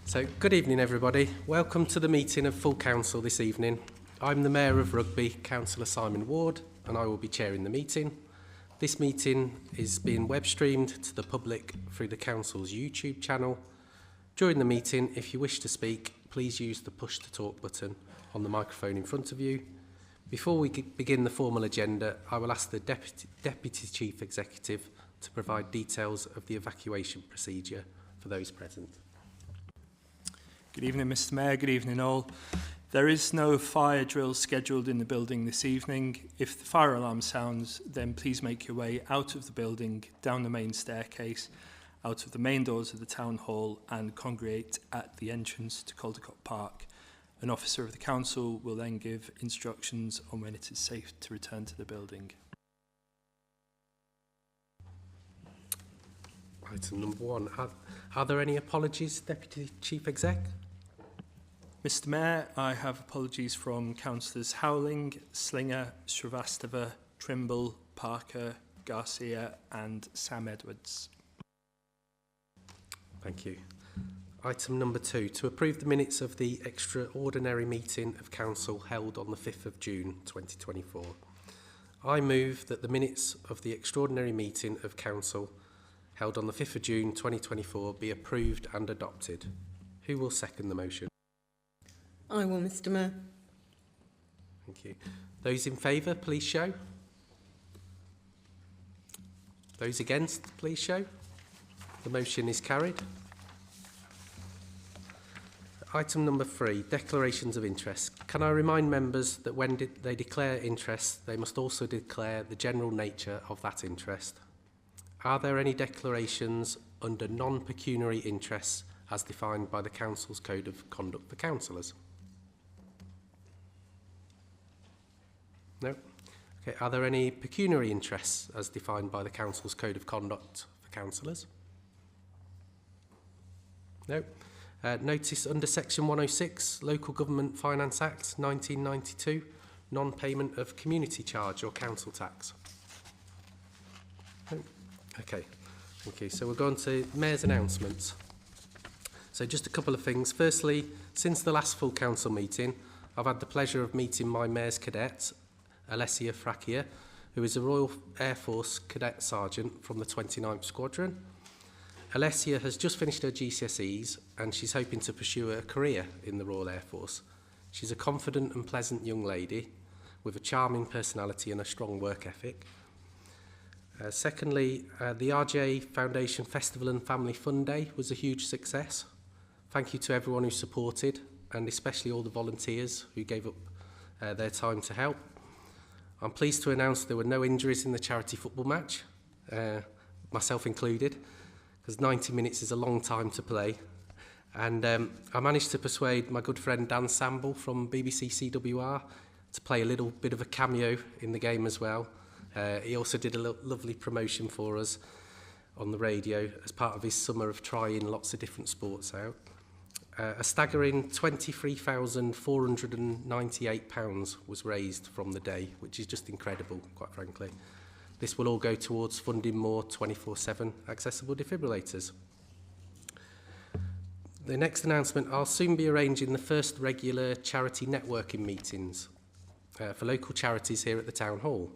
So, good evening everybody. Welcome to the meeting of full council this evening. I'm the Mayor of Rugby, Councillor Simon Ward, and I will be chairing the meeting. This meeting is being web streamed to the public through the council's YouTube channel. During the meeting, if you wish to speak, please use the push to talk button on the microphone in front of you. Before we begin the formal agenda, I will ask the Deputy Chief Executive to provide details of the evacuation procedure for those present. Good evening, Mr. Mayor. Good evening, all. There is no fire drill scheduled in the building this evening. If the fire alarm sounds, then please make your way out of the building, down the main staircase, out of the main doors of the town hall, and congregate at the entrance to Caldecott Park. An officer of the council will then give instructions on when it is safe to return to the building. Item number one. Are there any apologies, Deputy Chief Exec? Mr. Mayor, I have apologies from Councillors Howling, Slinger, Srivastava, Trimble, Parker, Garcia and Sam Edwards. Thank you. Item number 2, to approve the minutes of the extraordinary meeting of Council held on the 5th of June 2024. I move that the minutes of the extraordinary meeting of Council held on the 5th of June 2024 be approved and adopted. Who will second the motion? I will, Mr. Mayor. Thank you. Those in favour, please show. Those against, please show. The motion is carried. Item number 3, declarations of interest. Can I remind members that when they declare interest, they must also declare the general nature of that interest? Are there any declarations under non-pecuniary interests as defined by the Council's Code of Conduct for Councillors? No? Okay. Are there any pecuniary interests as defined by the Council's Code of Conduct for Councillors? No. Notice under Section 106, Local Government Finance Act 1992, non-payment of community charge or council tax. No. Okay, thank you. So we'll go on to Mayor's announcements. So just a couple of things. Firstly, since the last full council meeting, I've had the pleasure of meeting my Mayor's cadet, Alessia Fracchia, who is a Royal Air Force Cadet Sergeant from the 29th Squadron. Alessia has just finished her GCSEs and she's hoping to pursue a career in the Royal Air Force. She's a confident and pleasant young lady with a charming personality and a strong work ethic. Secondly, the RJ Foundation Festival and Family Fun Day was a huge success. Thank you to everyone who supported, and especially all the volunteers who gave up their time to help. I'm pleased to announce there were no injuries in the charity football match, myself included, because 90 minutes is a long time to play. And I managed to persuade my good friend Dan Samble from BBC CWR to play a little bit of a cameo in the game as well. He also did a lovely promotion for us on the radio as part of his summer of trying lots of different sports out. A staggering £23,498 was raised from the day, which is just incredible, quite frankly. This will all go towards funding more 24/7 accessible defibrillators. The next announcement, I'll soon be arranging the first regular charity networking meetings for local charities here at the Town Hall.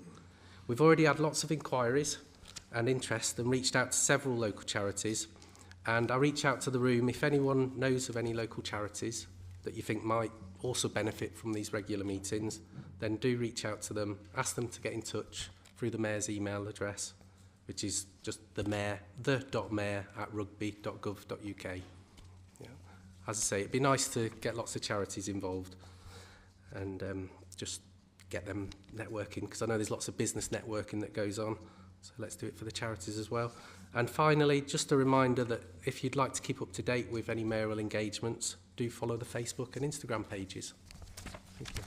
We've already had lots of inquiries and interest and reached out to several local charities, and I reach out to the room if anyone knows of any local charities that you think might also benefit from these regular meetings, then do reach out to them, ask them to get in touch through the Mayor's email address, which is just the.mayor@rugby.gov.uk. Yeah. As I say, it'd be nice to get lots of charities involved and just get them networking, because I know there's lots of business networking that goes on, so let's do it for the charities as well. And finally, just a reminder that if you'd like to keep up to date with any mayoral engagements, do follow the Facebook and Instagram pages. Thank you.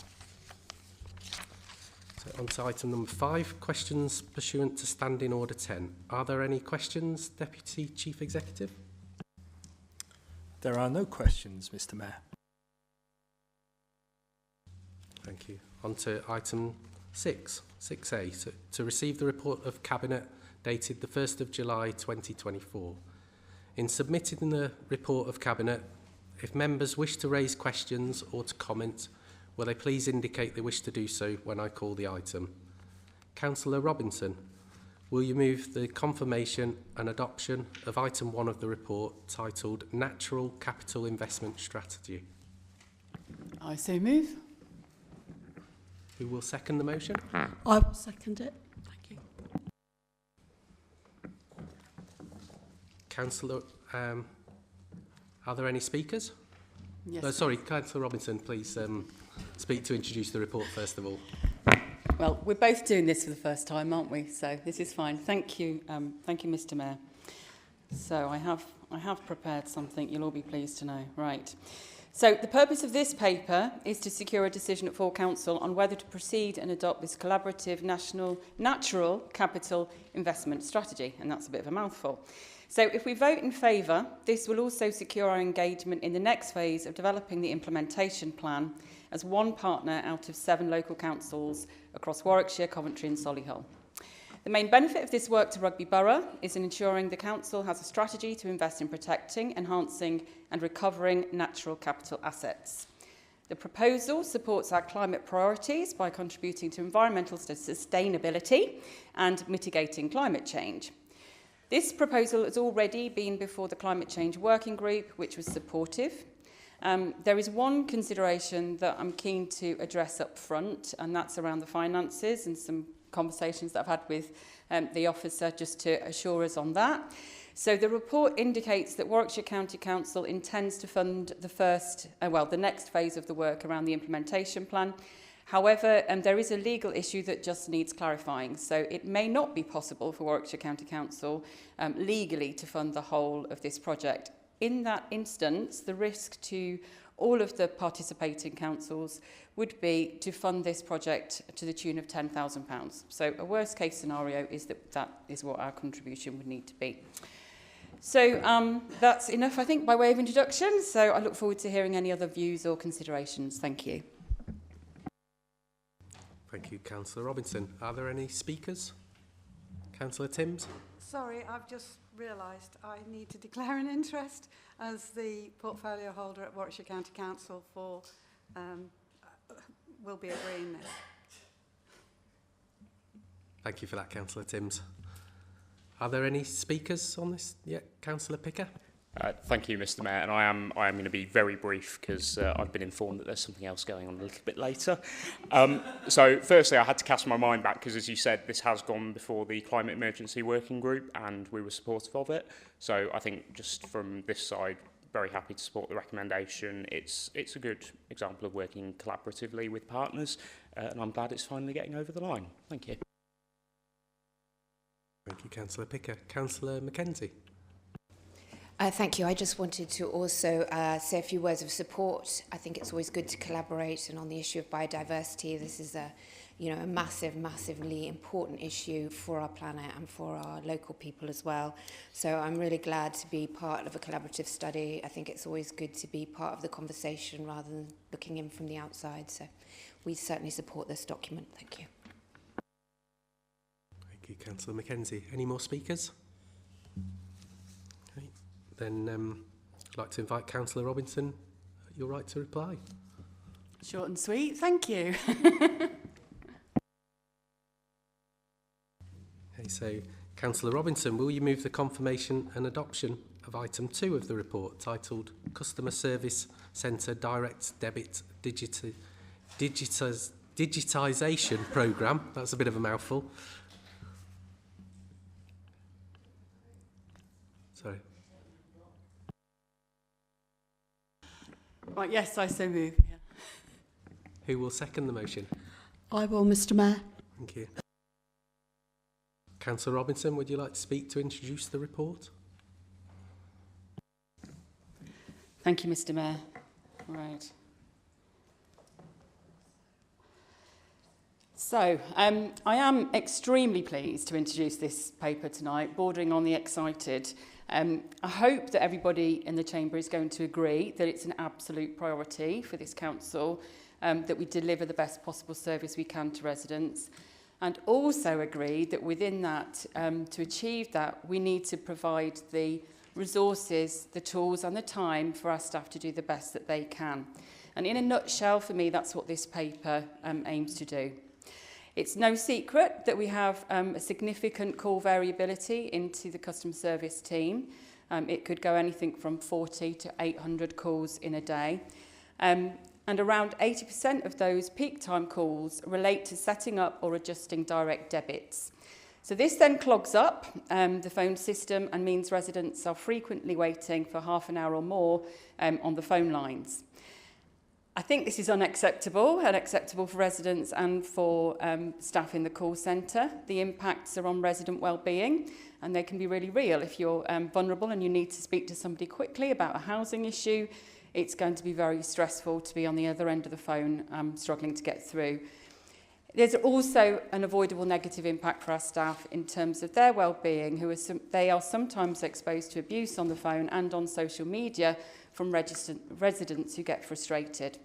So on to item number 5, questions pursuant to Standing Order 10. Are there any questions, Deputy Chief Executive? There are no questions, Mr. Mayor. Thank you. On to item 6A, to receive the report of Cabinet dated the 1st of July 2024. In submitting the report of Cabinet, If members wish to raise questions or to comment, will they please indicate they wish to do so when I call the item? Councillor Robinson, will you move the confirmation and adoption of item 1 of the report titled Natural Capital Investment Strategy? I so move. Who will second the motion? I will second it. Thank you. Councillor, are there any speakers? Yes. No, sorry, Councillor Robinson, please speak to introduce the report first of all. Well, we're both doing this for the first time, aren't we? So this is fine. Thank you, Mr. Mayor. So I have prepared something you'll all be pleased to know. Right. So the purpose of this paper is to secure a decision at full council on whether to proceed and adopt this collaborative natural capital investment strategy, and that's a bit of a mouthful. So if we vote in favour, this will also secure our engagement in the next phase of developing the implementation plan as one partner out of 7 local councils across Warwickshire, Coventry and Solihull. The main benefit of this work to Rugby Borough is in ensuring the council has a strategy to invest in protecting, enhancing and recovering natural capital assets. The proposal supports our climate priorities by contributing to environmental sustainability and mitigating climate change. This proposal has already been before the Climate Change Working Group, which was supportive. There is one consideration that I'm keen to address up front, and that's around the finances and some conversations that I've had with the officer just to assure us on that. So the report indicates that Warwickshire County Council intends to fund the next phase of the work around the implementation plan. However, there is a legal issue that just needs clarifying. So it may not be possible for Warwickshire County Council legally to fund the whole of this project. In that instance, the risk to all of the participating councils would be to fund this project to the tune of £10,000. So a worst case scenario is that is what our contribution would need to be. So that's enough, I think, by way of introduction. So I look forward to hearing any other views or considerations. Thank you. Thank you, Councillor Robinson. Are there any speakers? Councillor Timms? Sorry, I've just realised I need to declare an interest as the portfolio holder at Warwickshire County Council for will be agreeing this. Thank you for that, Councillor Timms. Are there any speakers on this? Yeah, Councillor Picker? Thank you, Mr. Mayor, and I am going to be very brief because I've been informed that there's something else going on a little bit later. So, firstly, I had to cast my mind back because, as you said, this has gone before the Climate Emergency Working Group, and we were supportive of it. So, I think just from this side, very happy to support the recommendation. It's a good example of working collaboratively with partners, and I'm glad it's finally getting over the line. Thank you. Thank you, Councillor Picker. Councillor Mackenzie? Thank you. I just wanted to also say a few words of support. I think it's always good to collaborate, and on the issue of biodiversity, this is a massively important issue for our planet and for our local people as well. So I'm really glad to be part of a collaborative study. I think it's always good to be part of the conversation rather than looking in from the outside. So we certainly support this document. Thank you. Thank you, Councillor Mackenzie. Any more speakers? Okay. Then I'd like to invite Councillor Robinson. You're right to reply. Short and sweet. Thank you. Okay, so Councillor Robinson, will you move the confirmation and adoption of item 2 of the report titled Customer Service Centre Direct Debit Digitisation Programme? That's a bit of a mouthful. Sorry. Right, yes, I so move. Yeah. Who will second the motion? I will, Mr. Mayor. Thank you. Councillor Robinson, would you like to speak to introduce the report? Thank you, Mr. Mayor. Right. So, I am extremely pleased to introduce this paper tonight, bordering on the excited. I hope that everybody in the chamber is going to agree that it's an absolute priority for this council that we deliver the best possible service we can to residents, and also agree that within that, to achieve that, we need to provide the resources, the tools and the time for our staff to do the best that they can. And in a nutshell, for me, that's what this paper aims to do. It's no secret that we have a significant call variability into the customer service team. It could go anything from 40 to 800 calls in a day. And around 80% of those peak time calls relate to setting up or adjusting direct debits. So this then clogs up the phone system and means residents are frequently waiting for half an hour or more on the phone lines. I think this is unacceptable for residents and for staff in the call centre. The impacts are on resident well-being, and they can be really real. If you're vulnerable and you need to speak to somebody quickly about a housing issue, it's going to be very stressful to be on the other end of the phone struggling to get through. There's also an avoidable negative impact for our staff in terms of their well-being, they are sometimes exposed to abuse on the phone and on social media from residents who get frustrated.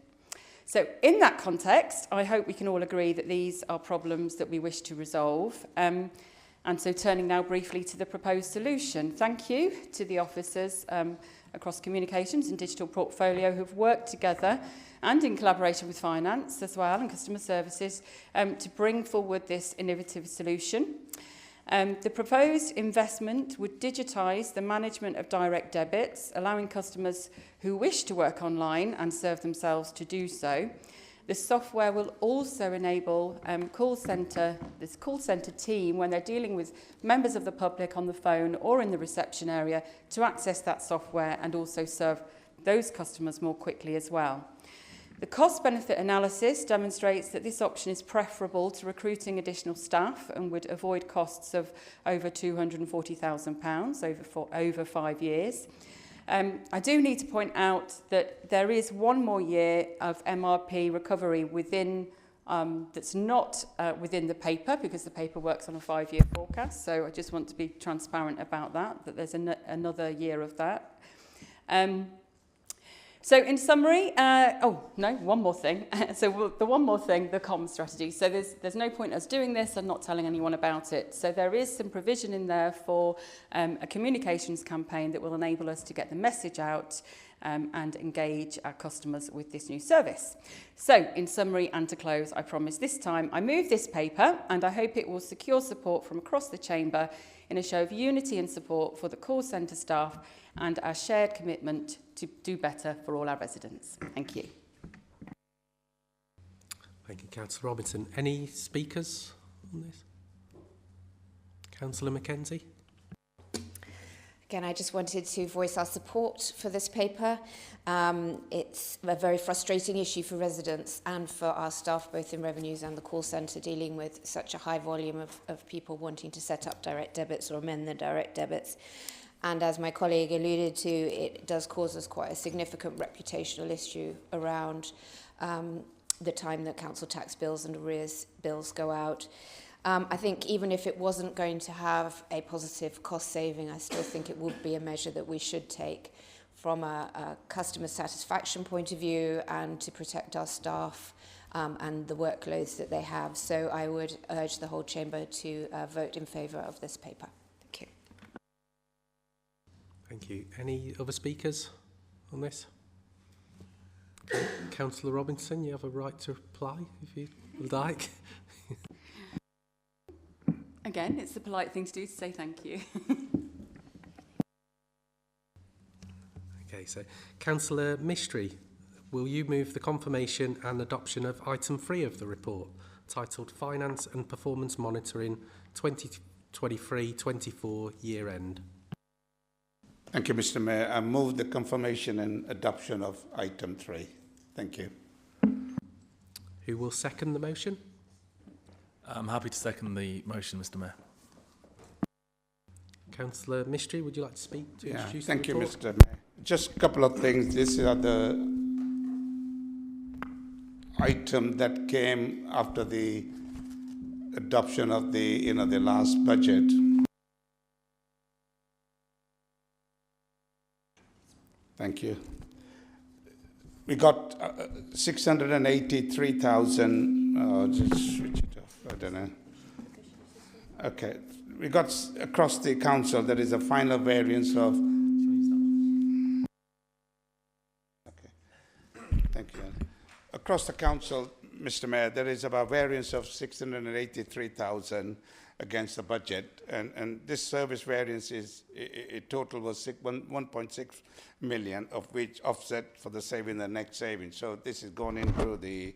So in that context, I hope we can all agree that these are problems that we wish to resolve. And so turning now briefly to the proposed solution. Thank you to the officers across communications and digital portfolio who've worked together and in collaboration with finance as well and customer services to bring forward this innovative solution. The proposed investment would digitise the management of direct debits, allowing customers who wish to work online and serve themselves to do so. The software will also enable this call centre team, when they're dealing with members of the public on the phone or in the reception area, to access that software and also serve those customers more quickly as well. The cost-benefit analysis demonstrates that this option is preferable to recruiting additional staff and would avoid costs of over £240,000 over 5 years. I do need to point out that there is one more year of MRP recovery within that's not within the paper, because the paper works on a 5-year forecast. So I just want to be transparent about that there's another year of that. So in summary, one more thing. So the one more thing, the comm strategy. So there's no point us doing this and not telling anyone about it. So there is some provision in there for a communications campaign that will enable us to get the message out and engage our customers with this new service. So in summary and to close, I promise this time I move this paper, and I hope it will secure support from across the chamber in a show of unity and support for the call centre staff and our shared commitment to do better for all our residents. Thank you. Thank you, Councillor Robinson. Any speakers on this? Councillor Mackenzie? Again, I just wanted to voice our support for this paper. It's a very frustrating issue for residents and for our staff, both in revenues and the call centre, dealing with such a high volume of people wanting to set up direct debits or amend their direct debits. And as my colleague alluded to, it does cause us quite a significant reputational issue around the time that council tax bills and arrears bills go out. I think even if it wasn't going to have a positive cost saving, I still think it would be a measure that we should take from a customer satisfaction point of view and to protect our staff and the workloads that they have. So I would urge the whole chamber to vote in favour of this paper. Thank you. Thank you. Any other speakers on this? Councillor Robinson, you have a right to reply if you would like. Again, it's the polite thing to do to say thank you. Okay, so Councillor Mistry, will you move the confirmation and adoption of item 3 of the report, titled Finance and Performance Monitoring 2023-24 Year End? Thank you, Mr. Mayor. I move the confirmation and adoption of item 3. Thank you. Who will second the motion? I'm happy to second the motion, Mr. Mayor. Councillor Mistry, would you like to speak to introduce thank the you, report? Mr. Mayor. Just a couple of things. These are the item that came after the adoption of the last budget. Thank you. We got 683,000. Just switch it off. I don't know. Okay. We got across the council, there is a final variance of Thank you. Across the council, Mr. Mayor, there is about variance of 683,000 against the budget, and this service variance is, it total was 1.6 million, of which offset for the saving the next saving. So this is going into the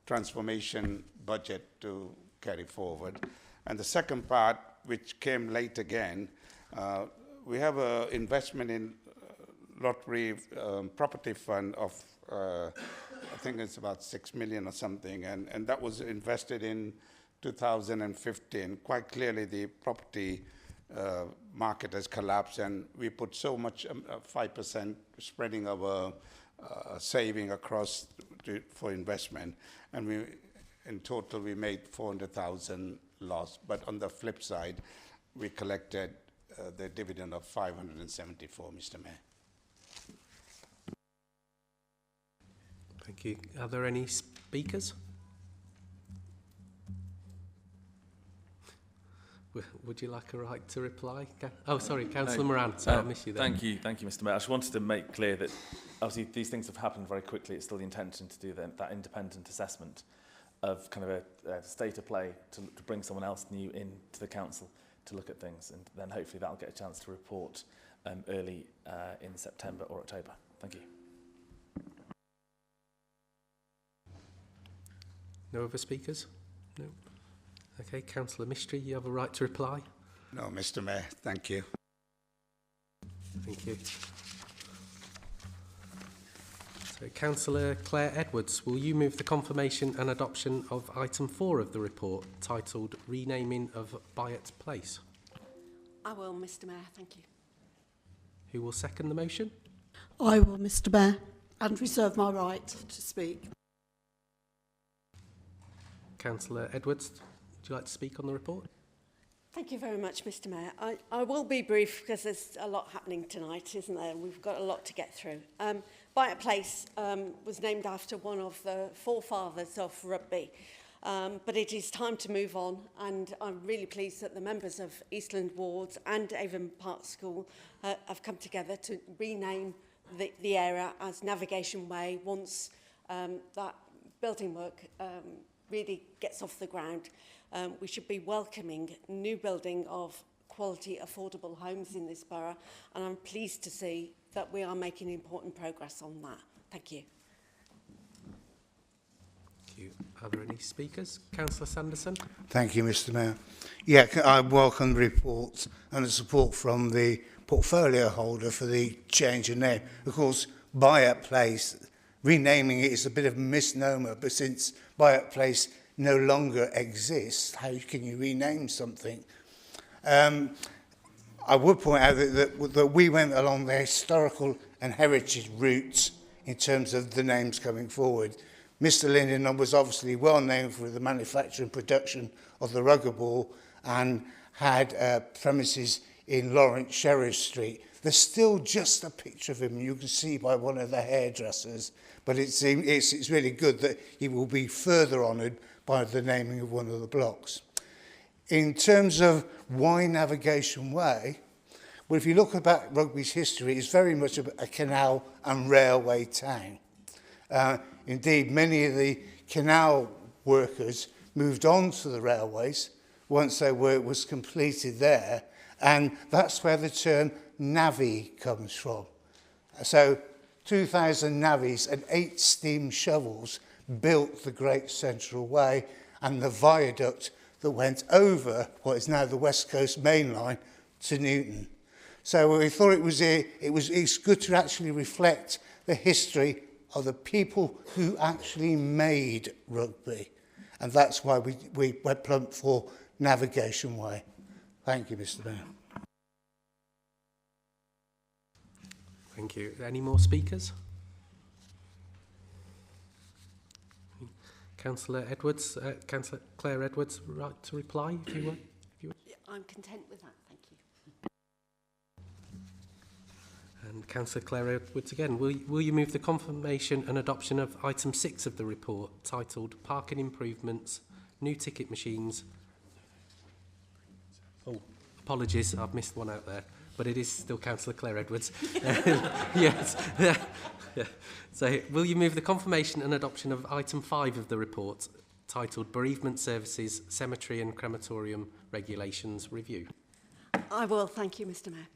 transformation budget to carry forward. And the second part, which came late again, we have an investment in lottery property fund of I think it's about 6 million or something, and that was invested in 2015. Quite clearly the property market has collapsed, and we put so much 5% spreading our saving across for investment, and we in total we made 400,000 loss. But on the flip side, we collected the dividend of 574, Mr. Mayor. Thank you. Are there any speakers? Would you like a right to reply? Oh, sorry, Councillor Moran. Sorry, I missed you there. Thank you, Mr. Mayor. I just wanted to make clear that obviously these things have happened very quickly. It's still the intention to do that independent assessment of kind of a state of play to bring someone else new into the council to look at things, and then hopefully that'll get a chance to report early in September or October. Thank you. No other speakers? No. Okay, Councillor Mistry, you have a right to reply. No, Mr. Mayor, thank you. Thank you. So, Councillor Claire Edwards, will you move the confirmation and adoption of item 4 of the report, titled Renaming of Byatt Place? I will, Mr. Mayor, thank you. Who will second the motion? I will, Mr. Mayor, and reserve my right to speak. Councillor Edwards, would you like to speak on the report? Thank you very much, Mr. Mayor. I will be brief because there's a lot happening tonight, isn't there? We've got a lot to get through. Byatt Place was named after one of the forefathers of rugby, but it is time to move on, and I'm really pleased that the members of Eastland Wards and Avon Park School have come together to rename the area as Navigation Way once that building work really gets off the ground. We should be welcoming new building of quality, affordable homes in this borough, and I'm pleased to see that we are making important progress on that. Thank you. Thank you. Are there any speakers? Councillor Sanderson? Thank you, Mr. Mayor. Yeah, I welcome the report and the support from the portfolio holder for the change of name. Of course, Byatt Place, renaming it is a bit of a misnomer, but since Byatt Place no longer exists, how can you rename something? I would point out that we went along the historical and heritage routes in terms of the names coming forward. Mr. Linden was obviously well known for the manufacture and production of the rugby ball and had premises in Lawrence Sheriff Street. There's still just a picture of him you can see by one of the hairdressers, but it's really good that he will be further honoured by the naming of one of the blocks. In terms of why Navigation Way, well, if you look about rugby's history, it's very much a canal and railway town. Indeed, many of the canal workers moved on to the railways once their work was completed there, and that's where the term navvy comes from. So 2,000 navvies and 8 steam shovels built the Great Central Way and the viaduct that went over what is now the West Coast Main Line to Newton. So we thought it's good to actually reflect the history of the people who actually made rugby. And that's why we went plump for Navigation Way. Thank you, Mr. Mayor. Thank you. Any more speakers? Councillor Edwards, Councillor Claire Edwards, right to reply, if you would. I'm content with that, thank you. And Councillor Claire Edwards again. Will you move the confirmation and adoption of item 6 of the report, titled Parking Improvements, New Ticket Machines? Oh, apologies, I've missed one out there, but it is still Councillor Claire Edwards. Yes. Yeah. So, will you move the confirmation and adoption of item 5 of the report, titled Bereavement Services, Cemetery and Crematorium Regulations Review? I will, thank you, Mr Mayor.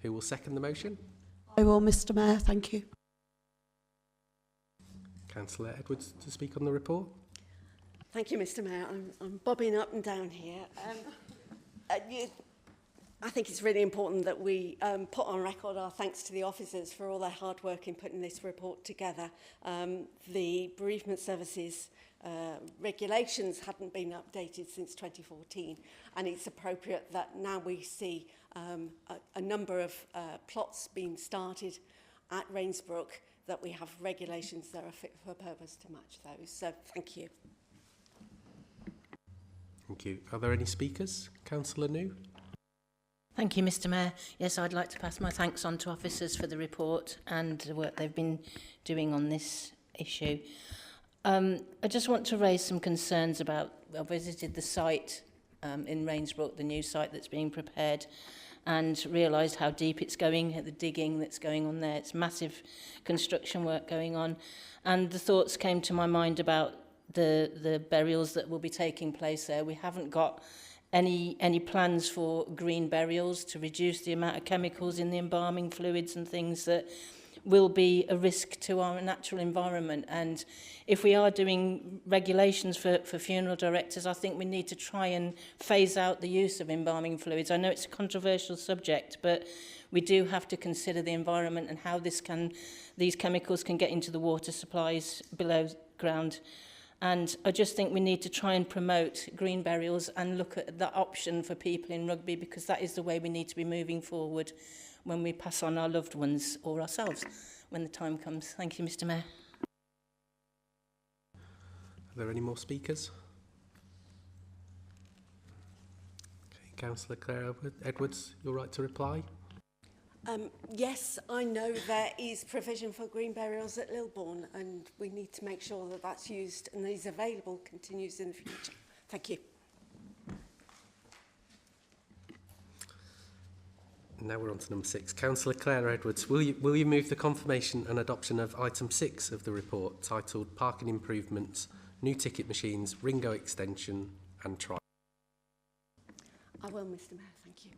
Who will second the motion? I will, Mr Mayor, thank you. Councillor Edwards to speak on the report. Thank you, Mr Mayor. I'm bobbing up and down here. I think it's really important that we put on record our thanks to the officers for all their hard work in putting this report together. The bereavement services regulations hadn't been updated since 2014, and it's appropriate that now we see a number of plots being started at Rainsbrook, that we have regulations that are fit for purpose to match those. So thank you. Thank you. Are there any speakers? Councillor New? Thank you, Mr Mayor. Yes, I'd like to pass my thanks on to officers for the report and the work they've been doing on this issue. I just want to raise some concerns about, I visited the site in Rainsbrook, the new site that's being prepared, and realised how deep it's going, the digging that's going on there. It's massive construction work going on. And the thoughts came to my mind about the burials that will be taking place there. We haven't got any plans for green burials to reduce the amount of chemicals in the embalming fluids and things that will be a risk to our natural environment. And if we are doing regulations for funeral directors, I think we need to try and phase out the use of embalming fluids. I know it's a controversial subject, but we do have to consider the environment and how these chemicals can get into the water supplies below ground. And I just think we need to try and promote green burials and look at that option for people in Rugby, because that is the way we need to be moving forward when we pass on our loved ones or ourselves when the time comes. Thank you, Mr Mayor. Are there any more speakers? Okay, Councillor Claire Edwards, you're right to reply. Yes, I know there is provision for green burials at Lilbourne, and we need to make sure that that's used and is available, continues in the future. Thank you. Now we're on to number 6. Councillor Claire Edwards, will you move the confirmation and adoption of item 6 of the report, titled Parking Improvements, New Ticket Machines, Ringo Extension and Trial? I will, Mr Mayor, thank you.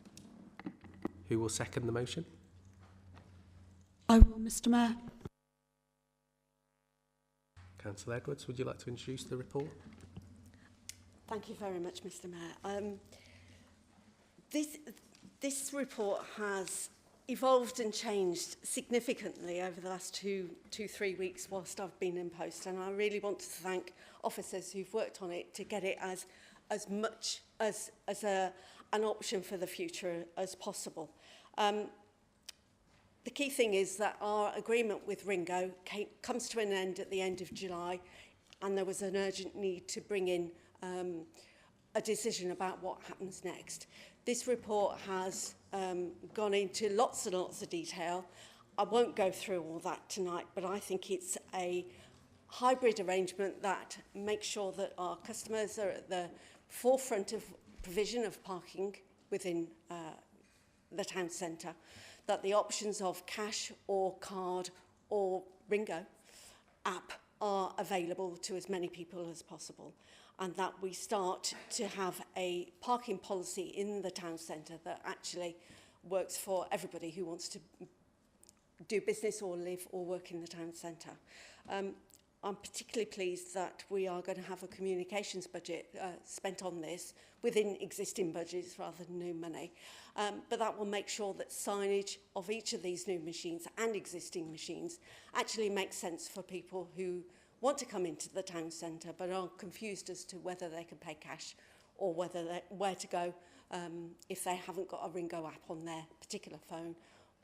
Who will second the motion? I will, Mr Mayor. Councillor Edwards, would you like to introduce the report? Thank you very much, Mr Mayor. This report has evolved and changed significantly over the last two, 3 weeks whilst I've been in post, and I really want to thank officers who've worked on it to get it as much as an option for the future as possible. The key thing is that our agreement with Ringo comes to an end at the end of July, and there was an urgent need to bring in a decision about what happens next. This report has gone into lots and lots of detail. I won't go through all that tonight, but I think it's a hybrid arrangement that makes sure that our customers are at the forefront of provision of parking within the town centre, that the options of cash or card or Ringo app are available to as many people as possible, and that we start to have a parking policy in the town centre that actually works for everybody who wants to do business or live or work in the town centre. I'm particularly pleased that we are going to have a communications budget spent on this within existing budgets rather than new money. But that will make sure that signage of each of these new machines and existing machines actually makes sense for people who want to come into the town centre but are confused as to whether they can pay cash or where to go if they haven't got a Ringo app on their particular phone,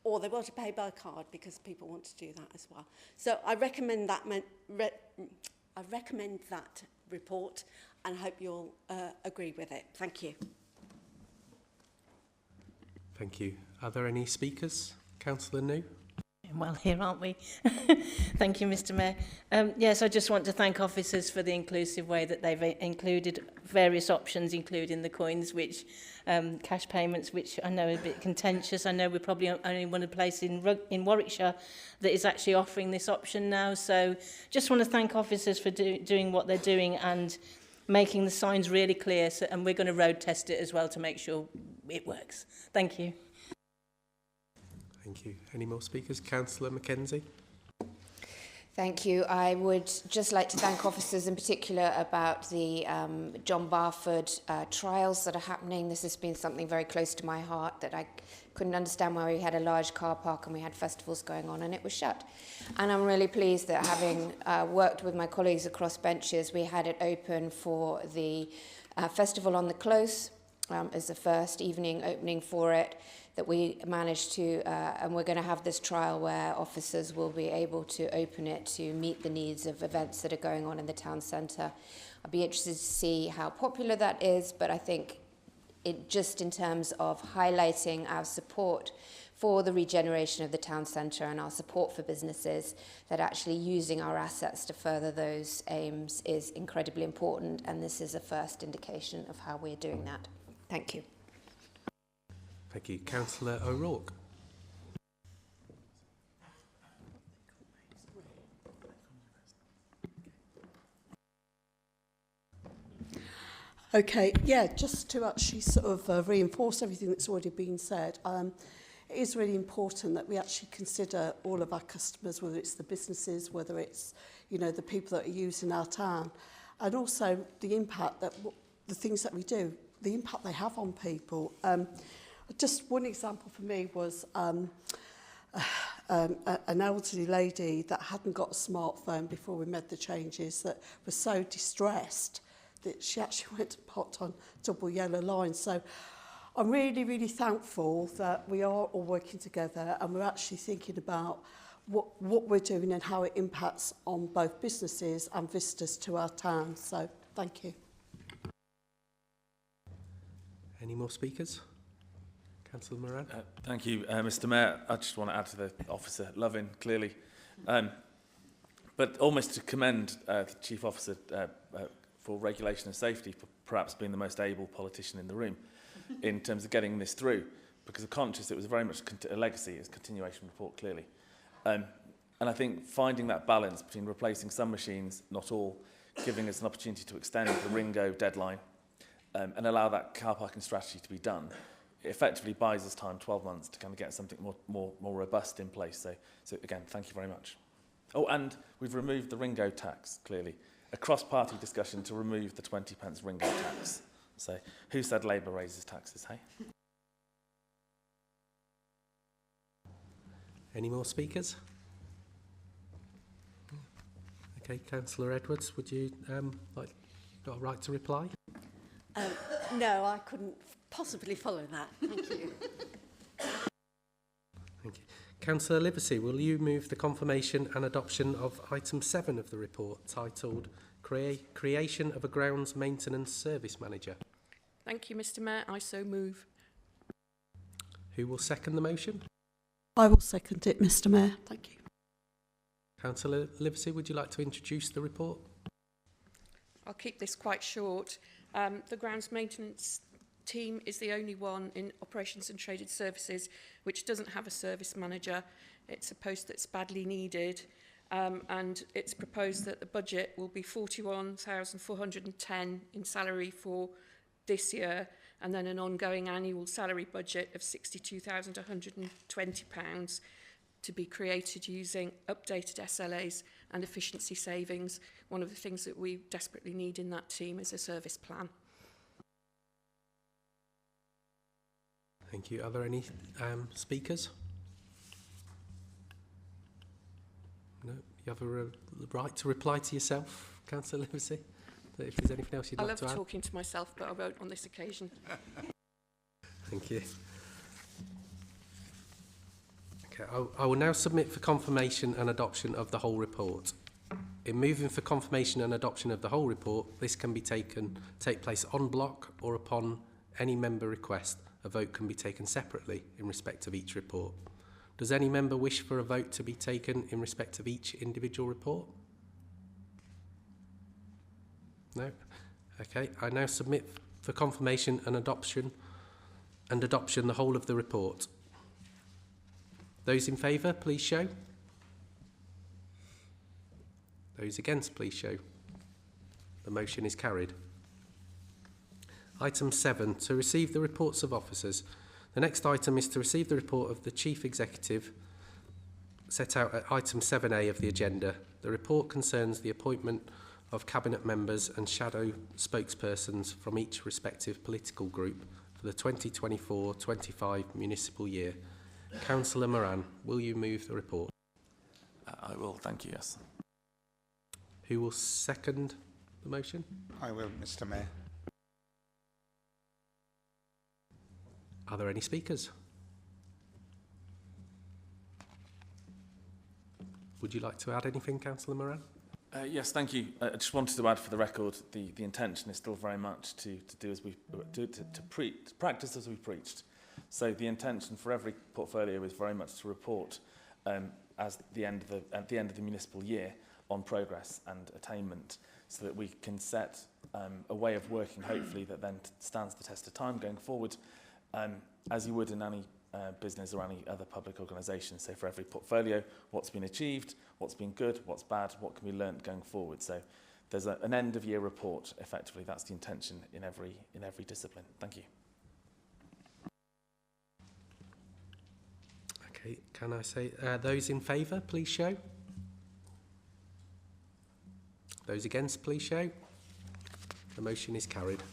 or they want to pay by card, because people want to do that as well. So I recommend that report, and hope you'll agree with it. Thank you. Thank you. Are there any speakers? Councillor New? Well, here, aren't we? Thank you, Mr. Mayor. Yes, I just want to thank officers for the inclusive way that they've included various options, including the coins, which cash payments, which I know are a bit contentious. I know we're probably only one place in Warwickshire that is actually offering this option now. So just want to thank officers for doing what they're doing and making the signs really clear. So, and we're going to road test it as well to make sure it works. Thank you. Thank you. Any more speakers? Councillor Mackenzie. Thank you. I would just like to thank officers in particular about the John Barford trials that are happening. This has been something very close to my heart, that I couldn't understand why we had a large car park and we had festivals going on and it was shut. And I'm really pleased that having worked with my colleagues across benches, we had it open for the festival on the Close as the first evening opening for it, that we managed to, and we're going to have this trial where officers will be able to open it to meet the needs of events that are going on in the town centre. I'll be interested to see how popular that is, but I think it just in terms of highlighting our support for the regeneration of the town centre and our support for businesses, that actually using our assets to further those aims is incredibly important, and this is a first indication of how we're doing that. Thank you. Thank you. Councillor O'Rourke. Okay, yeah, just to actually sort of reinforce everything that's already been said, it is really important that we actually consider all of our customers, whether it's the businesses, whether it's, you know, the people that are using our town, and also the impact that the things that we do, the impact they have on people. Just one example for me was an elderly lady that hadn't got a smartphone before we made the changes, that was so distressed that she actually went and popped on double yellow lines. So I'm really, really thankful that we are all working together and we're actually thinking about what we're doing and how it impacts on both businesses and visitors to our town. So thank you. Any more speakers? Councillor Moran. Thank you, Mr. Mayor. I just want to add to the officer loving, clearly. But almost to commend the Chief Officer for Regulation and Safety for perhaps being the most able politician in the room in terms of getting this through, because I'm conscious it was very much a legacy, it's a continuation report, clearly. And I think finding that balance between replacing some machines, not all, giving us an opportunity to extend the Ringo deadline and allow that car parking strategy to be done, it effectively buys us time, 12 months, to kind of get something more robust in place. So again, thank you very much. Oh, and we've removed the Ringo tax, clearly. A cross-party discussion to remove the 20p Ringo tax. So who said Labour raises taxes, hey? Any more speakers? Okay, Councillor Edwards, would you got a right to reply? No, I couldn't possibly follow that. Thank you. Thank you. Councillor Livesey, will you move the confirmation and adoption of item 7 of the report titled Creation of a Grounds Maintenance Service Manager? Thank you, Mr. Mayor. I so move. Who will second the motion? I will second it, Mr. Mayor. Thank you. Councillor Livesey, would you like to introduce the report? I'll keep this quite short. The grounds maintenance team is the only one in operations and traded services which doesn't have a service manager. It's a post that's badly needed, and it's proposed that the budget will be £41,410 in salary for this year, and then an ongoing annual salary budget of £62,120 to be created using updated SLAs and efficiency savings. One of the things that we desperately need in that team is a service plan. Thank you. Are there any speakers? No? You have a right to reply to yourself, Councillor Livesey, if there's anything else you'd like to add. I love talking to myself, but I won't on this occasion. Thank you. Okay, I will now submit for confirmation and adoption of the whole report. In moving for confirmation and adoption of the whole report, this can be take place en bloc or upon any member request. A vote can be taken separately in respect of each report. Does any member wish for a vote to be taken in respect of each individual report? No? Okay, I now submit for confirmation and adoption the whole of the report. Those in favour, please show. Those against, please show. The motion is carried. Item 7, to receive the reports of officers. The next item is to receive the report of the Chief Executive set out at item 7A of the agenda. The report concerns the appointment of Cabinet members and shadow spokespersons from each respective political group for the 2024-25 municipal year. Councillor Moran, will you move the report? I will, thank you, yes. Who will second the motion? I will, Mr. Mayor. Are there any speakers? Would you like to add anything, Councillor Moran? Yes, thank you. I just wanted to add for the record, the intention is still very much to do as we to practice as we preached. So the intention for every portfolio is very much to report at the end of the municipal year on progress and attainment, so that we can set a way of working, hopefully, that then stands the test of time going forward, as you would in any business or any other public organisation. So for every portfolio, what's been achieved, what's been good, what's bad, what can be learnt going forward. So there's an end of year report, effectively. That's the intention in every discipline. Thank you. Okay, can I say those in favour, please show. Those against, please show. The motion is carried.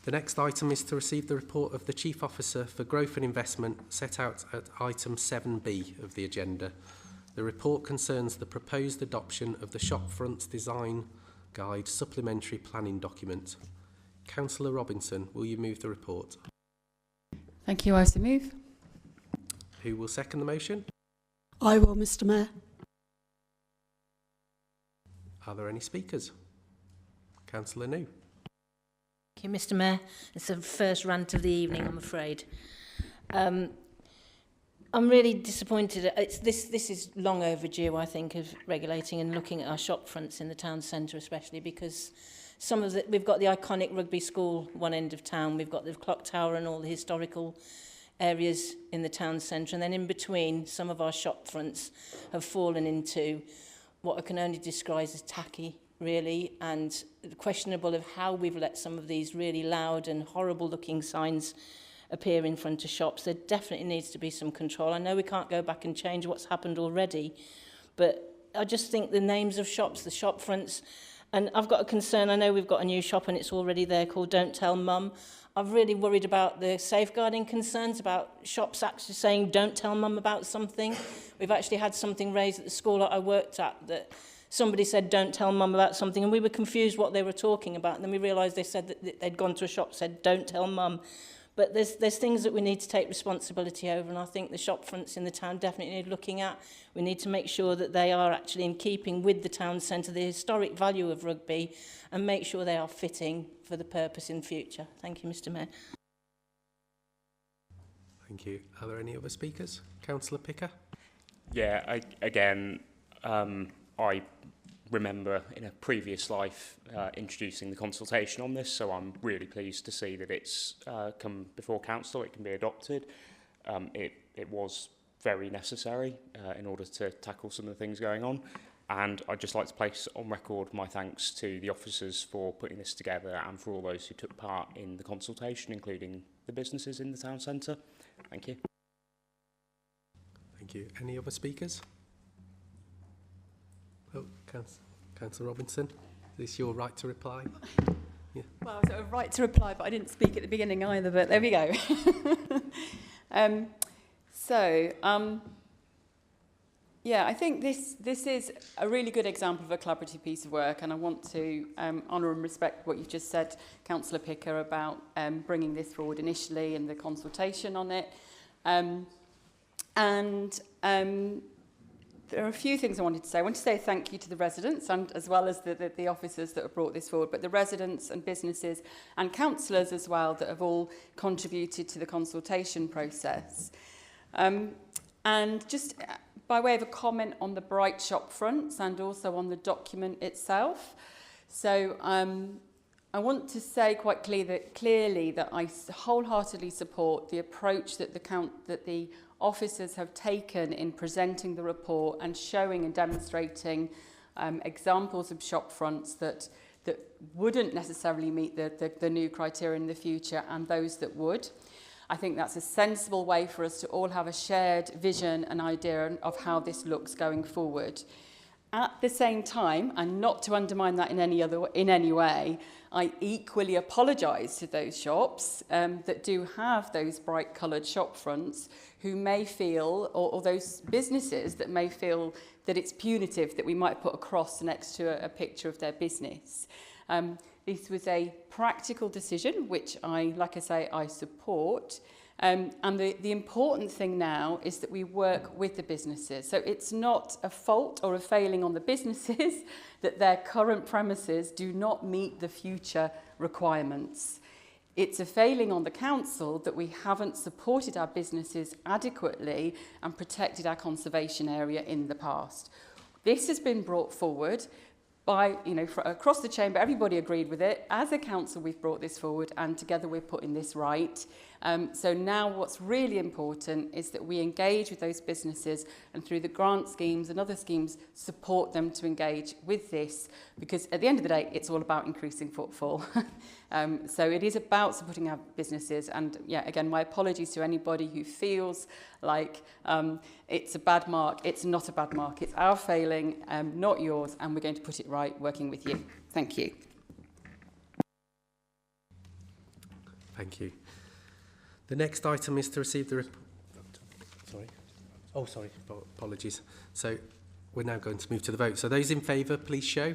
The next item is to receive the report of the Chief Officer for Growth and Investment set out at item 7B of the agenda. The report concerns the proposed adoption of the Shopfronts Design Guide Supplementary Planning Document. Councillor Robinson, will you move the report? Thank you, I so move. Who will second the motion? I will, Mr. Mayor. Are there any speakers? Councillor New. Thank you, Mr. Mayor. It's the first rant of the evening, I'm afraid. I'm really disappointed. This is long overdue, I think, of regulating and looking at our shop fronts in the town centre, especially because we've got the iconic rugby school one end of town, we've got the clock tower and all the historical areas in the town centre, and then in between, some of our shop fronts have fallen into what I can only describe as tacky, really, and questionable of how we've let some of these really loud and horrible looking signs appear in front of shops. There definitely needs to be some control. I know we can't go back and change what's happened already, but I just think the names of shops, the shop fronts, and I've got a concern. I know we've got a new shop and it's already there called Don't Tell Mum. I'm really worried about the safeguarding concerns about shops actually saying don't tell mum about something. We've actually had something raised at the school that I worked at that somebody said don't tell mum about something, and we were confused what they were talking about, and then we realised they said that they'd gone to a shop, said don't tell mum. But there's things that we need to take responsibility over, and I think the shop fronts in the town definitely need looking at. We need to make sure that they are actually in keeping with the town centre, the historic value of rugby, and make sure they are fitting for the purpose in future. Thank you, Mr. Mayor. Thank you. Are there any other speakers? Councillor Picker? Yeah, I remember in a previous life introducing the consultation on this, so I'm really pleased to see that it's come before council, it can be adopted. It was very necessary in order to tackle some of the things going on, and I'd just like to place on record my thanks to the officers for putting this together and for all those who took part in the consultation, including the businesses in the town centre. Thank you. Thank you. Any other speakers? Oh, Councillor Robinson, is this your right to reply? Yeah. Well, I was right to reply, but I didn't speak at the beginning either, but there we go. Yeah, I think this is a really good example of a collaborative piece of work, and I want to honour and respect what you've just said, Councillor Picker, about bringing this forward initially and the consultation on it. there are a few things I wanted to say. I want to say thank you to the residents and as well as the officers that have brought this forward, but the residents and businesses and councillors as well that have all contributed to the consultation process. And just by way of a comment on the bright shop fronts and also on the document itself. So I want to say quite clearly that I wholeheartedly support the approach that the officers have taken in presenting the report and showing and demonstrating examples of shop fronts that wouldn't necessarily meet the new criteria in the future and those that would. I think that's a sensible way for us to all have a shared vision and idea of how this looks going forward. At the same time, and not to undermine that in any way, I equally apologise to those shops that do have those bright coloured shop fronts who may feel, or those businesses that may feel that it's punitive that we might put a cross next to a picture of their business. This was a practical decision, which like I say, I support. And the important thing now is that we work with the businesses. So it's not a fault or a failing on the businesses that their current premises do not meet the future requirements. It's a failing on the council that we haven't supported our businesses adequately and protected our conservation area in the past. This has been brought forward by, across the chamber, everybody agreed with it. As a council, we've brought this forward and together we're putting this right. So now what's really important is that we engage with those businesses and through the grant schemes and other schemes, support them to engage with this, because at the end of the day, it's all about increasing footfall. So it is about supporting our businesses. And yeah, again, my apologies to anybody who feels like it's a bad mark. It's not a bad mark. It's our failing, not yours. And we're going to put it right working with you. Thank you. Thank you. The next item is to receive the report. Sorry. Apologies. So we're now going to move to the vote. So those in favour, please show.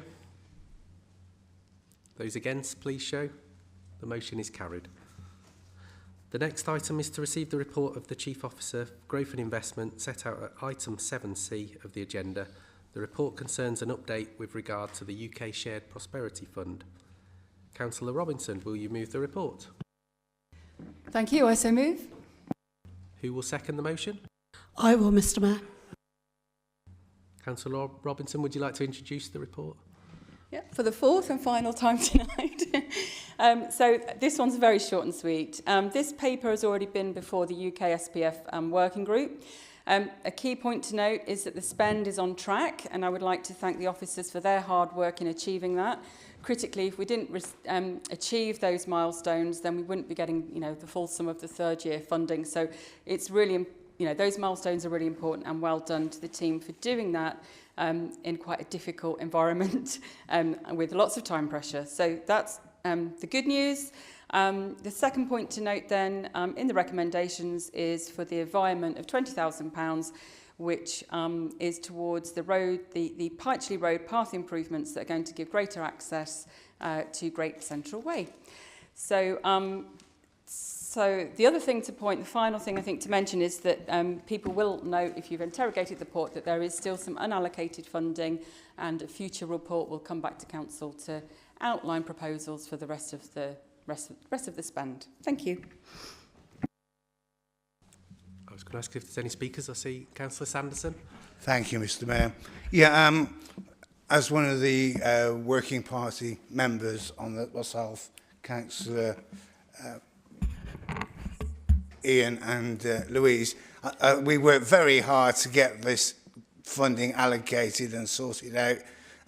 Those against, please show. The motion is carried. The next item is to receive the report of the Chief Officer of Growth and Investment set out at item 7C of the agenda. The report concerns an update with regard to the UK Shared Prosperity Fund. Councillor Robinson, will you move the report? Thank you. I so move. Who will second the motion? I will, Mr. Mayor. Councillor Robinson, would you like to introduce the report? Yeah, for the fourth and final time tonight. So this one's very short and sweet. This paper has already been before the UK SPF working group. A key point to note is that the spend is on track, and I would like to thank the officers for their hard work in achieving that. Critically, if we didn't achieve those milestones, then we wouldn't be getting, the full sum of the third year funding. So it's really, those milestones are really important, and well done to the team for doing that in quite a difficult environment with lots of time pressure. So that's the good news. The second point to note then in the recommendations is for the environment of £20,000, which is towards the road, the Pytchley Road path improvements that are going to give greater access to Great Central Way. So, so the other thing to point, the final thing I think to mention is that people will note, if you've interrogated the report, that there is still some unallocated funding, and a future report will come back to Council to outline proposals for the rest of the spend. Thank you. I was going to ask if there's any speakers. I see Councillor Sanderson. Thank you, Mr. Mayor. Yeah, as one of the working party members on the myself, Councillor Ian and Louise, we worked very hard to get this funding allocated and sorted out,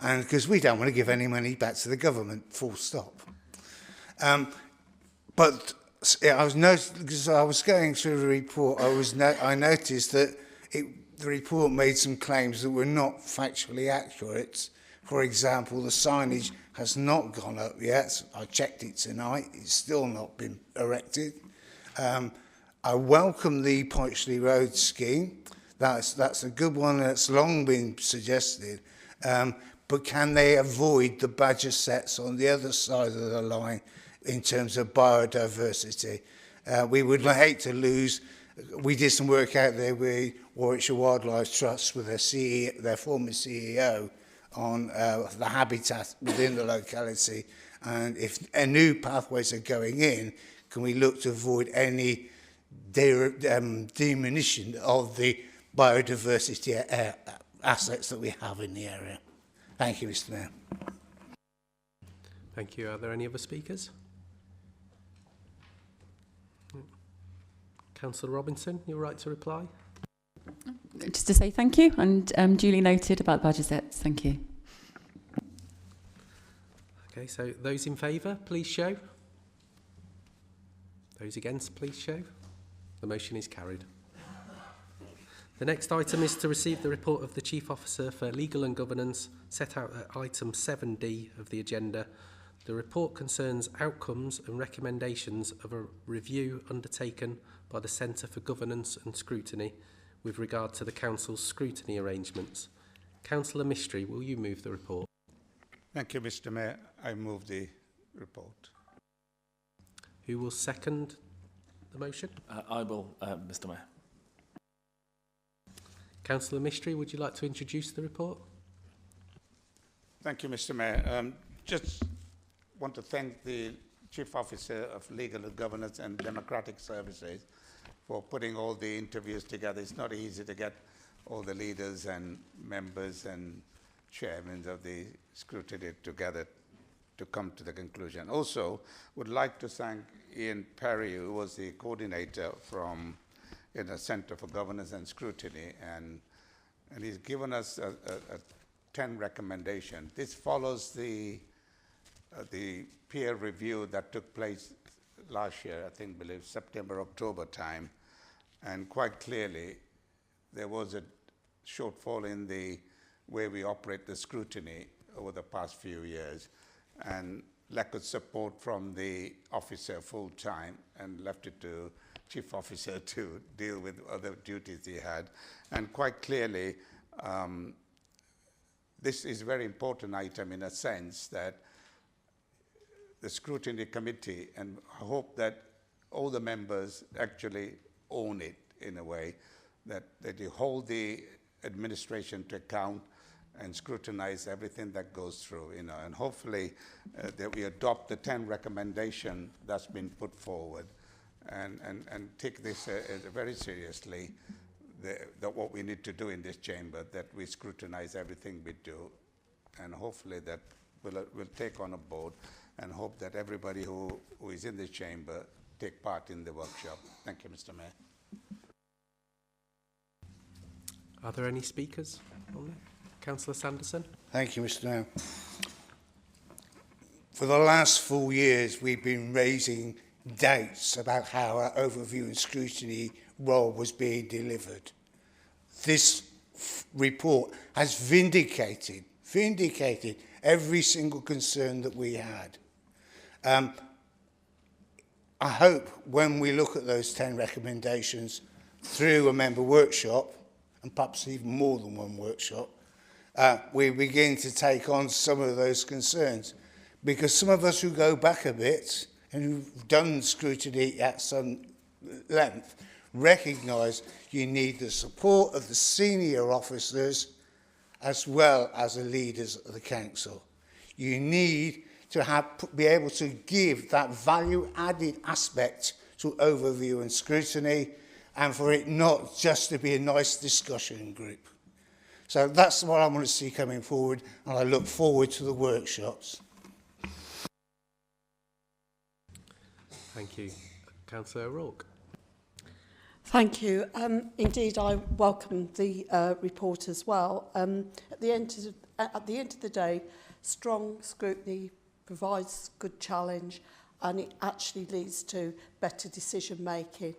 and because we don't want to give any money back to the government, full stop. But because I was going through the report, I noticed that the report made some claims that were not factually accurate. For example, the signage has not gone up yet. I checked it tonight. It's still not been erected. I welcome the Pytchley Road scheme. That's a good one that's long been suggested. But can they avoid the badger sets on the other side of the line in terms of biodiversity? We would hate to lose we did some work out there with Warwickshire Wildlife Trust with their former CEO on the habitat within the locality, and if new pathways are going in, can we look to avoid any diminution of the biodiversity assets that we have in the area. Thank you, Mr. Mayor. Thank you. Are there any other speakers? Councillor Robinson, you're right to reply. Just to say thank you, and duly noted about budgets. Thank you. Okay, so those in favour, please show. Those against, please show. The motion is carried. The next item is to receive the report of the Chief Officer for Legal and Governance, set out at item 7D of the agenda. The report concerns outcomes and recommendations of a review undertaken by the Centre for Governance and Scrutiny with regard to the Council's scrutiny arrangements. Councillor Mistry, will you move the report? Thank you, Mr. Mayor. I move the report. Who will second the motion? I will, Mr. Mayor. Councillor Mistry, would you like to introduce the report? Thank you, Mr. Mayor. Just want to thank the Chief Officer of Legal and Governance and Democratic Services for putting all the interviews together. It's not easy to get all the leaders and members and chairmen of the scrutiny together to come to the conclusion. Also, would like to thank Ian Perry, who was the coordinator from the Centre for Governance and Scrutiny, and he's given us a 10 recommendation. This follows the peer review that took place last year, I believe September, October time, and quite clearly there was a shortfall in the way we operate the scrutiny over the past few years, and lack of support from the officer full time, and left it to Chief Officer to deal with other duties he had. And quite clearly, this is a very important item in a sense that the scrutiny committee, and I hope that all the members actually own it in a way, that you hold the administration to account and scrutinize everything that goes through, and hopefully that we adopt the 10 recommendation that's been put forward, and take this very seriously, that what we need to do in this chamber, that we scrutinize everything we do, and hopefully that we'll take on a board, and hope that everybody who is in this chamber take part in the workshop. Thank you, Mr. Mayor. Are there any speakers on there? Councillor Sanderson. Thank you, Mr. Mayor. For the last 4 years, we've been raising doubts about how our overview and scrutiny role was being delivered. This report has vindicated every single concern that we had. I hope when we look at those 10 recommendations through a member workshop, and perhaps even more than one workshop, we begin to take on some of those concerns. Because some of us who go back a bit and who've done scrutiny at some length recognise you need the support of the senior officers as well as the leaders of the council. You need to be able to give that value-added aspect to overview and scrutiny, and for it not just to be a nice discussion group. So that's what I want to see coming forward, and I look forward to the workshops. Thank you. Councillor O'Rourke. Thank you. Indeed, I welcome the report as well. At the end of the day, strong scrutiny provides good challenge, and it actually leads to better decision making.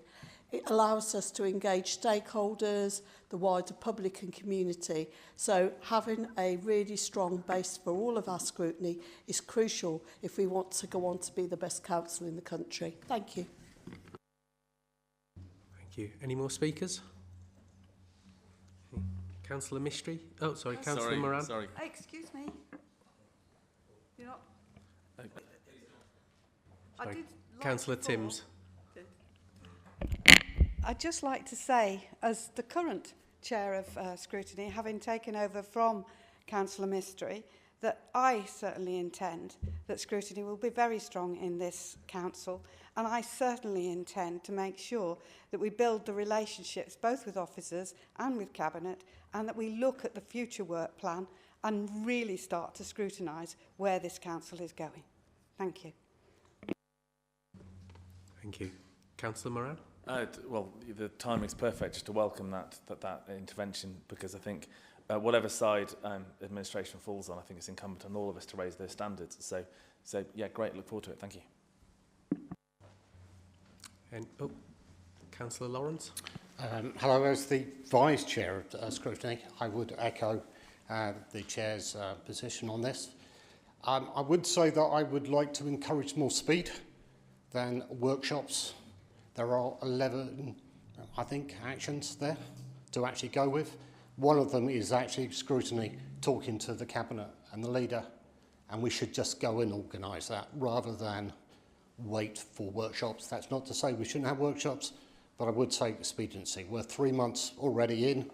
It allows us to engage stakeholders, the wider public and community. So having a really strong base for all of our scrutiny is crucial if we want to go on to be the best council in the country. Thank you. Thank you. Any more speakers? Councillor Mistry. Oh, sorry, Councillor Moran. Sorry. Excuse me. You're not... I Sorry. did like Councillor before. Timms. I'd just like to say, as the current chair of scrutiny, having taken over from Councillor Mystery, that I certainly intend that scrutiny will be very strong in this council, and I certainly intend to make sure that we build the relationships both with officers and with Cabinet, and that we look at the future work plan and really start to scrutinise where this council is going. Thank you. Thank you. Councillor Moran? Well, the timing's perfect just to welcome that intervention, because I think whatever side administration falls on, I think it's incumbent on all of us to raise those standards. So yeah, great. Look forward to it. Thank you. And Councillor Lawrence. Hello, as the Vice Chair of Scrutiny, I would echo the Chair's position on this. I would say that I would like to encourage more speed than workshops. There are 11, I think, actions there to actually go with. One of them is actually scrutiny, talking to the Cabinet and the leader, and we should just go and organise that rather than wait for workshops. That's not to say we shouldn't have workshops, but I would say expediency. We're 3 months already in.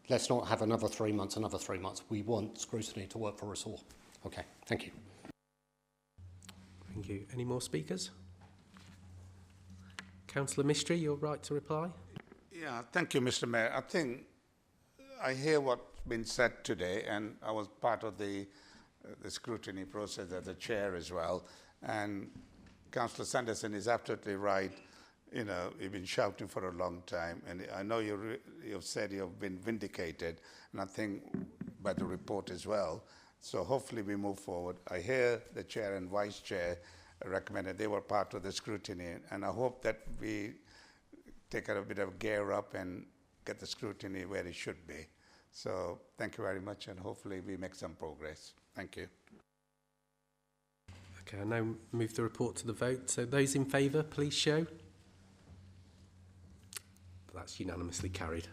Let's not have another 3 months, another 3 months. We want scrutiny to work for us all. Okay, thank you. Thank you. Any more speakers? Councillor Mystery, you're right to reply. Yeah, thank you, Mr. Mayor. I think I hear what's been said today, and I was part of the scrutiny process as a chair as well. And Councillor Sanderson is absolutely right. You know, you've been shouting for a long time, and I know you've said you've been vindicated, and I think by the report as well. So hopefully we move forward. I hear the chair and vice chair recommended they were part of the scrutiny, and I hope that we take a bit of gear up and get the scrutiny where it should be. So thank you very much, and hopefully we make some progress. Thank you. Okay, I now move the report to the vote. So those in favour, please show. That's unanimously carried.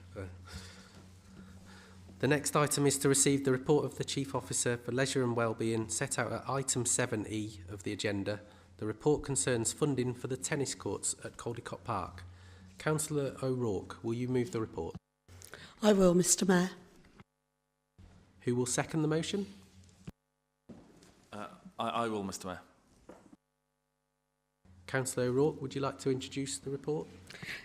The next item is to receive the report of the Chief Officer for Leisure and Wellbeing set out at item 7E of the agenda. The report concerns funding for the tennis courts at Caldecott Park. Councillor O'Rourke, will you move the report? I will, Mr. Mayor. Who will second the motion? I will, Mr. Mayor. Councillor O'Rourke, would you like to introduce the report?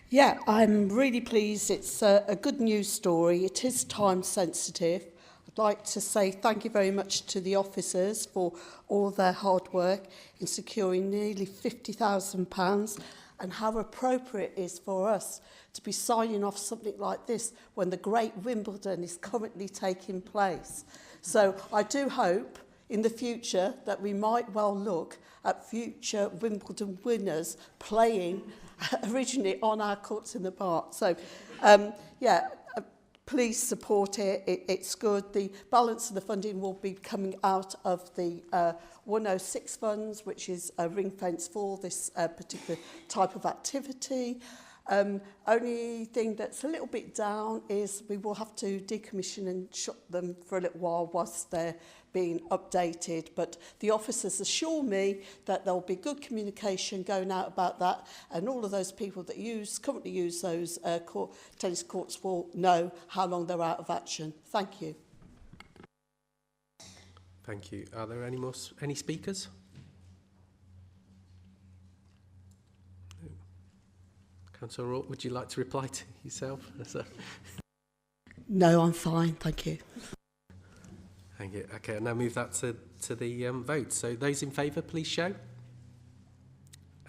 Yeah, I'm really pleased. It's a good news story. It is time sensitive. I'd like to say thank you very much to the officers for all their hard work in securing nearly £50,000, and how appropriate it is for us to be signing off something like this when the Great Wimbledon is currently taking place. So I do hope in the future that we might well look at future Wimbledon winners playing originally on our courts in the park. So, please support it. It's good. The balance of the funding will be coming out of the 106 funds, which is a ring fence for this particular type of activity. Only thing that's a little bit down is we will have to decommission and shut them for a little while whilst they're being updated, but the officers assure me that there'll be good communication going out about that, and all of those people that currently use those tennis courts will know how long they're out of action. Thank you. Thank you. Are there any speakers? No. Councillor O'Rourke, would you like to reply to yourself? No, I'm fine. Thank you. Thank you. Okay, I'll now move that to the vote. So those in favour, please show.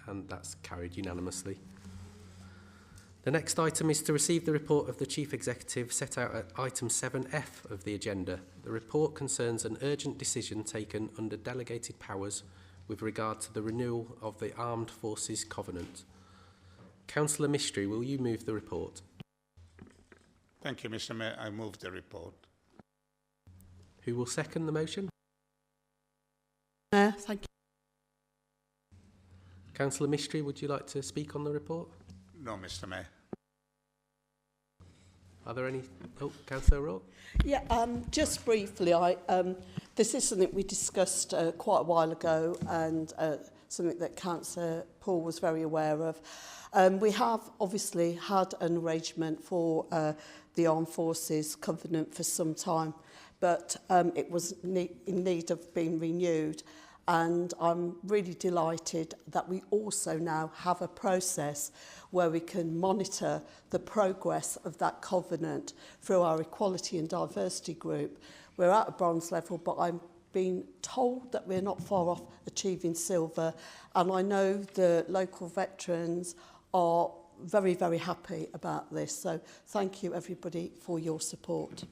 And that's carried unanimously. The next item is to receive the report of the Chief Executive set out at item 7F of the agenda. The report concerns an urgent decision taken under delegated powers with regard to the renewal of the Armed Forces Covenant. Councillor Mystery, will you move the report? Thank you, Mr. Mayor. I move the report. Who will second the motion? Thank you. Councillor Mystery, would you like to speak on the report? No, Mr. Mayor. Are there any? Oh, Councillor O'Rourke? Yeah, just briefly, this is something we discussed quite a while ago, and something that Councillor Paul was very aware of. We have obviously had an arrangement for the Armed Forces Covenant for some time, but it was in need of being renewed. And I'm really delighted that we also now have a process where we can monitor the progress of that covenant through our Equality and Diversity group. We're at a bronze level, but I'm being told that we're not far off achieving silver. And I know the local veterans are very, very happy about this. So thank you, everybody, for your support.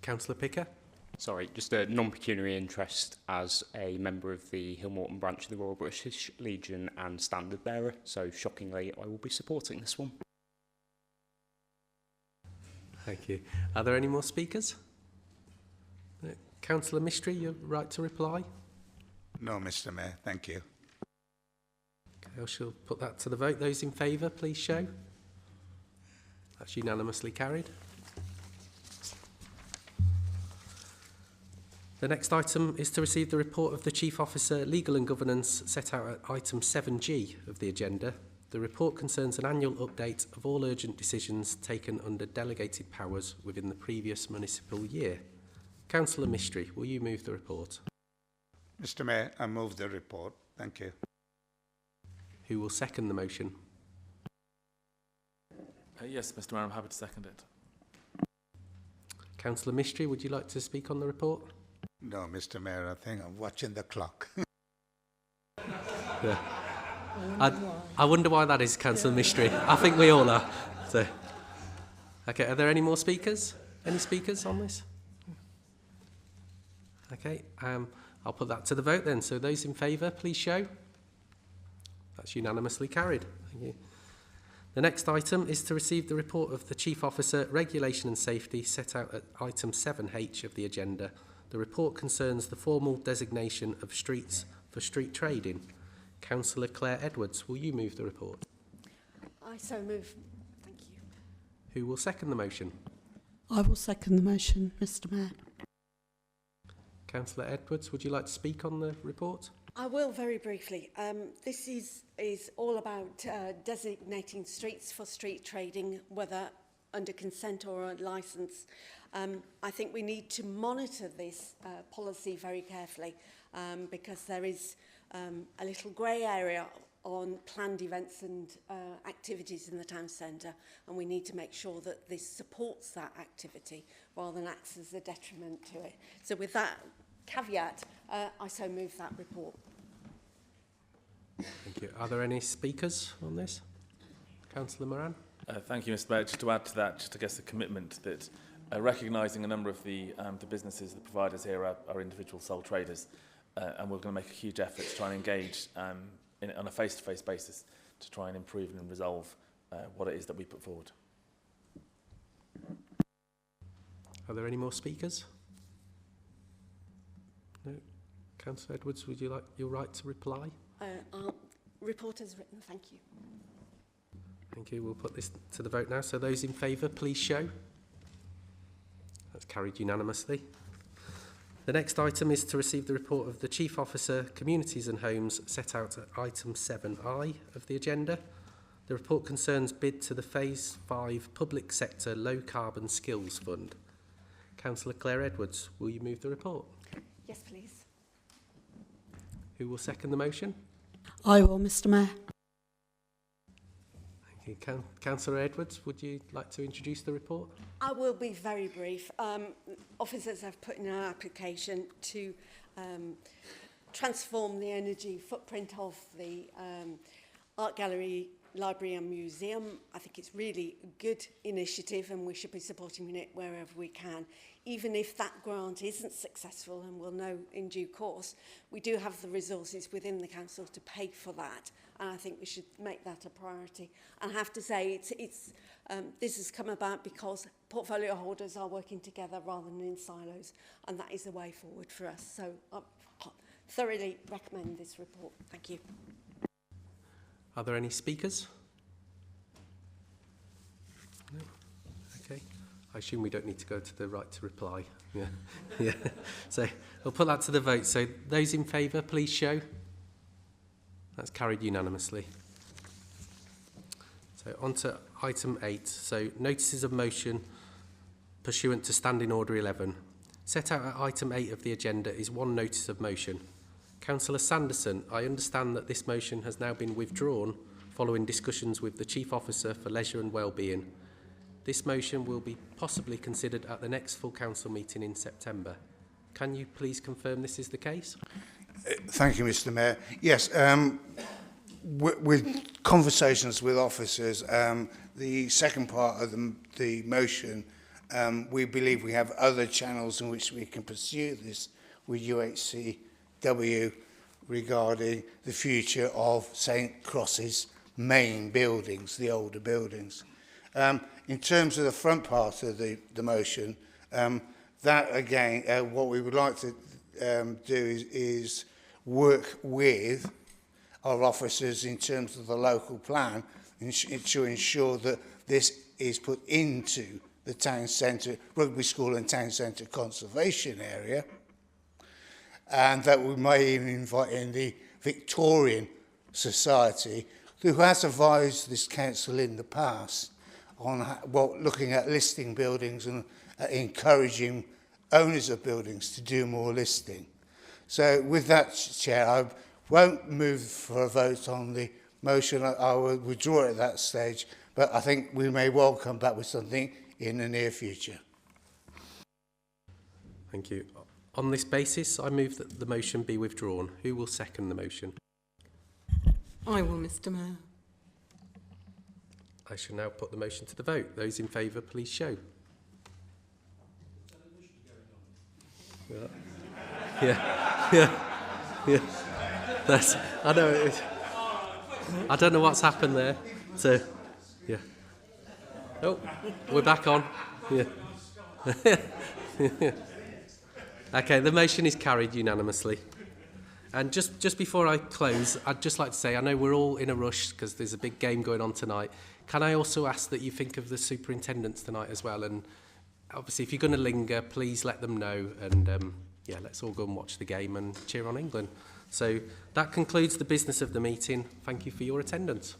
Councillor Picker. Sorry, just a non-pecuniary interest as a member of the Hillmorton branch of the Royal British Legion and standard bearer. So shockingly, I will be supporting this one. Thank you. Are there any more speakers? Councillor Mistry, you're right to reply. No, Mr. Mayor, thank you. Okay, I shall put that to the vote. Those in favour, please show. That's unanimously carried. The next item is to receive the report of the Chief Officer, Legal and Governance, set out at item 7G of the agenda. The report concerns an annual update of all urgent decisions taken under delegated powers within the previous municipal year. Councillor Mistry, will you move the report? Mr. Mayor, I move the report. Thank you. Who will second the motion? Yes, Mr. Mayor, I'm happy to second it. Councillor Mistry, would you like to speak on the report? No, Mr. Mayor, I think I'm watching the clock. Yeah. I wonder why that is, Councillor Mistry. I think we all are. So, okay, are there any more speakers? Any speakers on this? Okay, I'll put that to the vote then. So those in favour, please show. That's unanimously carried. Thank you. The next item is to receive the report of the Chief Officer, Regulation and Safety, set out at item 7H of the agenda. The report concerns the formal designation of streets for street trading. Councillor Claire Edwards, will you move the report? I so move. Thank you. Who will second the motion? I will second the motion, Mr. Mayor. Councillor Edwards, would you like to speak on the report? I will very briefly. This is all about designating streets for street trading, whether under consent or a licence. I think we need to monitor this policy very carefully because there is a little grey area on planned events and activities in the town centre, and we need to make sure that this supports that activity rather than acts as a detriment to it. So with that caveat, I so move that report. Thank you. Are there any speakers on this? Councillor Moran. Thank you, Mr. Mayor. Just to add to that, just I guess the commitment that recognising a number of the businesses, the providers here are individual sole traders, and we're going to make a huge effort to try and engage on a face-to-face basis to try and improve and resolve what it is that we put forward. Are there any more speakers? No. Councillor Edwards, would you like your right to reply? Report as written, thank you. Thank you. We'll put this to the vote now. So those in favour, please show. That's carried unanimously. The next item is to receive the report of the Chief Officer, Communities and Homes, set out at item 7I of the agenda. The report concerns bid to the Phase 5 Public Sector Low Carbon Skills Fund. Councillor Claire Edwards, will you move the report? Yes, please. Who will second the motion? I will, Mr. Mayor. Thank you. Councillor Edwards, would you like to introduce the report? I will be very brief. Officers have put in an application to transform the energy footprint of the art gallery, library and museum. I think it's really a good initiative and we should be supporting it wherever we can. Even if that grant isn't successful, and we'll know in due course, we do have the resources within the council to pay for that, and I think we should make that a priority. And I have to say, this has come about because portfolio holders are working together rather than in silos, and that is the way forward for us. So I thoroughly recommend this report. Thank you. Are there any speakers? No? Okay. I assume we don't need to go to the right to reply. Yeah. Yeah. So we'll put that to the vote. So those in favour, please show. That's carried unanimously. So on to item 8. So notices of motion pursuant to Standing Order 11. Set out at item 8 of the agenda is one notice of motion. Councillor Sanderson, I understand that this motion has now been withdrawn following discussions with the Chief Officer for Leisure and Wellbeing. This motion will be possibly considered at the next full council meeting in September. Can you please confirm this is the case? Thank you, Mr. Mayor. Yes, with conversations with officers, the second part of the motion, we believe we have other channels in which we can pursue this with UHCW regarding the future of St. Cross's main buildings, the older buildings. In terms of the front part of the motion, that again, what we would like to do is work with our officers in terms of the local plan to ensure that this is put into the town centre, Rugby School and town centre conservation area, and that we may even invite in the Victorian Society, who has advised this council in the past on looking at listing buildings and encouraging owners of buildings to do more listing. So with that, Chair, I won't move for a vote on the motion. I will withdraw it at that stage, but I think we may well come back with something in the near future. Thank you. On this basis, I move that the motion be withdrawn. Who will second the motion? I will, Mr. Mayor. I shall now put the motion to the vote. Those in favour, please show. Yeah. Yeah. That's, I know. I don't know what's happened there. So, yeah. Oh, we're back on. Yeah. Okay, the motion is carried unanimously. And just before I close, I'd just like to say, I know we're all in a rush because there's a big game going on tonight. Can I also ask that you think of the superintendents tonight as well? And obviously, if you're going to linger, please let them know. And yeah, let's all go and watch the game and cheer on England. So that concludes the business of the meeting. Thank you for your attendance.